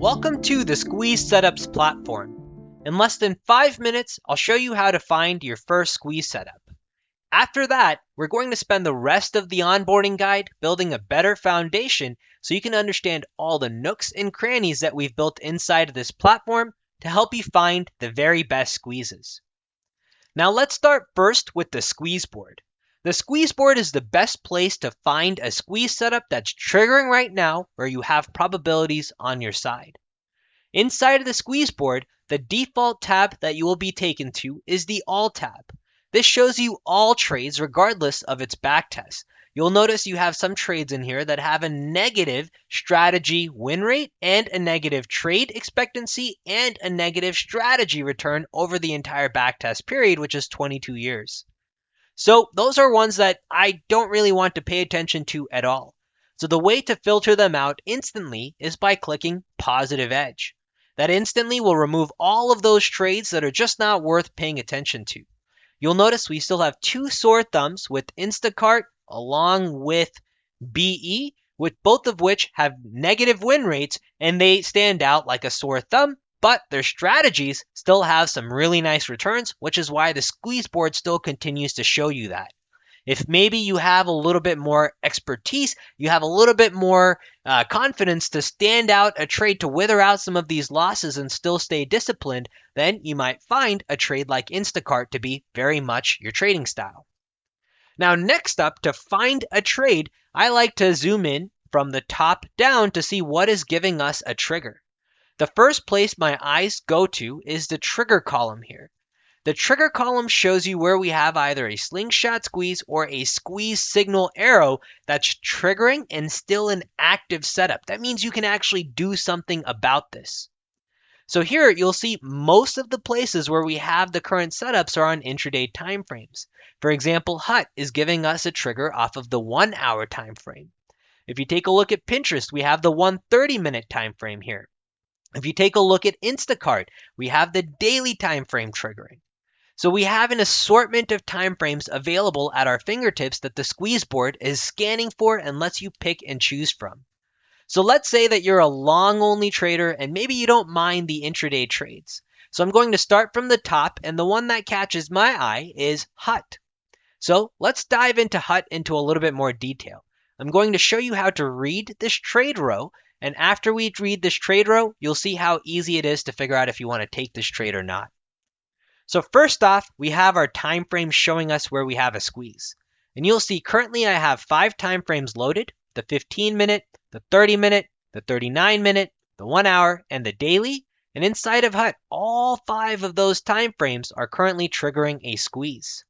Welcome to the Squeeze Setups platform. In less than 5 minutes, I'll show you how to find your first squeeze setup. After that, we're going to spend the rest of the onboarding guide building a better foundation so you can understand all the nooks and crannies that we've built inside of this platform to help you find the very best squeezes. Now let's start first with the squeeze board. The squeeze board is the best place to find a squeeze setup that's triggering right now where you have probabilities on your side. Inside of the squeeze board, the default tab that you will be taken to is the All tab. This shows you all trades regardless of its backtest. You'll notice you have some trades in here that have a negative strategy win rate and a negative trade expectancy and a negative strategy return over the entire backtest period, which is 22 years. So those are ones that I don't really want to pay attention to at all. So the way to filter them out instantly is by clicking Positive Edge. That instantly will remove all of those trades that are just not worth paying attention to. You'll notice we still have two sore thumbs with Instacart along with BE, with both of which have negative win rates and they stand out like a sore thumb, but their strategies still have some really nice returns, which is why the squeeze board still continues to show you that. If maybe you have a little bit more expertise, you have a little bit more confidence to stand out a trade to wither out some of these losses and still stay disciplined, then you might find a trade like Instacart to be very much your trading style. Now, next up, to find a trade, I like to zoom in from the top down to see what is giving us a trigger. The first place my eyes go to is the trigger column here. The trigger column shows you where we have either a slingshot squeeze or a squeeze signal arrow that's triggering and still an active setup. That means you can actually do something about this. So here you'll see most of the places where we have the current setups are on intraday timeframes. For example, HUT is giving us a trigger off of the 1 hour time frame. If you take a look at Pinterest, we have the 130-minute time frame here. If you take a look at Instacart, we have the daily time frame triggering. So we have an assortment of time frames available at our fingertips that the squeeze board is scanning for and lets you pick and choose from. So let's say that you're a long only trader and maybe you don't mind the intraday trades. So I'm going to start from the top, and the one that catches my eye is HUT. So let's dive into HUT into a little bit more detail. I'm going to show you how to read this trade row, and after we read this trade row, you'll see how easy it is to figure out if you want to take this trade or not. So first off, we have our time frames showing us where we have a squeeze. And you'll see currently I have 5 time frames loaded: the 15-minute, the 30-minute, the 39-minute, the 1 hour, and the daily. And inside of HUT, all 5 of those time frames are currently triggering a squeeze.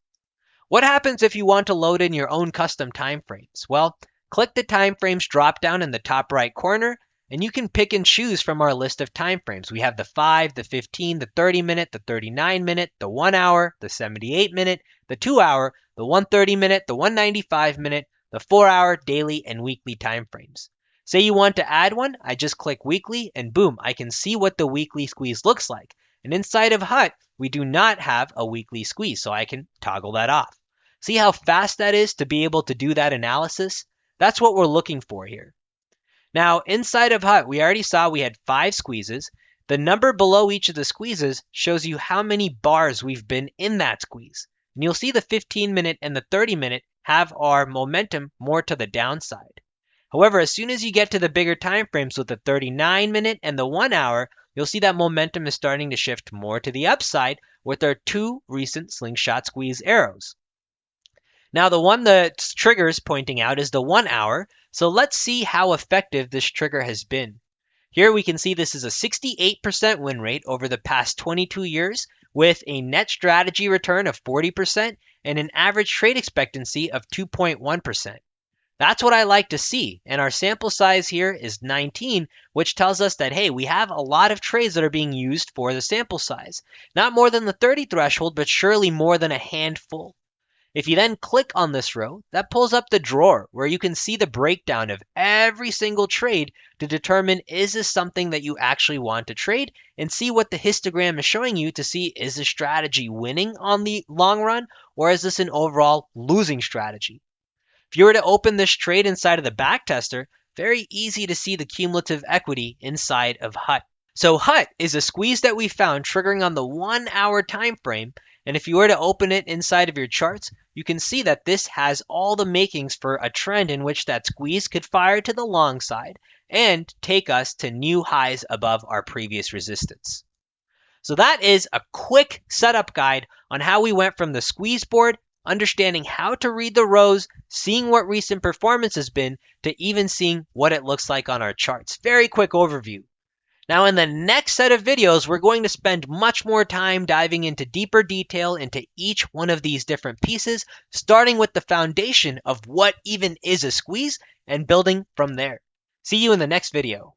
What happens if you want to load in your own custom time frames? Well, click the time frames drop down in the top right corner, and you can pick and choose from our list of time frames. We have the 5, the 15, the 30-minute, the 39-minute, the 1 hour, the 78-minute, the 2 hour, the 130-minute, the 195-minute, the 4 hour, daily, and weekly time frames. Say you want to add one, I just click weekly, and boom, I can see what the weekly squeeze looks like. And inside of HUT, we do not have a weekly squeeze, so I can toggle that off. See how fast that is to be able to do that analysis? That's what we're looking for here. Now, inside of HUT, we already saw we had 5 squeezes. The number below each of the squeezes shows you how many bars we've been in that squeeze. And you'll see the 15-minute and the 30-minute have our momentum more to the downside. However, as soon as you get to the bigger time frames with the 39-minute and the 1 hour, you'll see that momentum is starting to shift more to the upside with our 2 recent slingshot squeeze arrows. Now, the one that triggers pointing out is the 1 hour, so let's see how effective this trigger has been. Here we can see this is a 68% win rate over the past 22 years with a net strategy return of 40% and an average trade expectancy of 2.1%. That's what I like to see, and our sample size here is 19, which tells us that, hey, we have a lot of trades that are being used for the sample size. Not more than the 30 threshold, but surely more than a handful. If you then click on this row, that pulls up the drawer where you can see the breakdown of every single trade to determine, is this something that you actually want to trade, and see what the histogram is showing you to see, is the strategy winning on the long run, or is this an overall losing strategy? If you were to open this trade inside of the backtester, very easy to see the cumulative equity inside of HUT. So HUT is a squeeze that we found triggering on the 1 hour time frame, and if you were to open it inside of your charts, you can see that this has all the makings for a trend in which that squeeze could fire to the long side and take us to new highs above our previous resistance. So that is a quick setup guide on how we went from the squeeze board, understanding how to read the rows, seeing what recent performance has been, to even seeing what it looks like on our charts. Very quick overview. Now in the next set of videos, we're going to spend much more time diving into deeper detail into each one of these different pieces, starting with the foundation of what even is a squeeze and building from there. See you in the next video.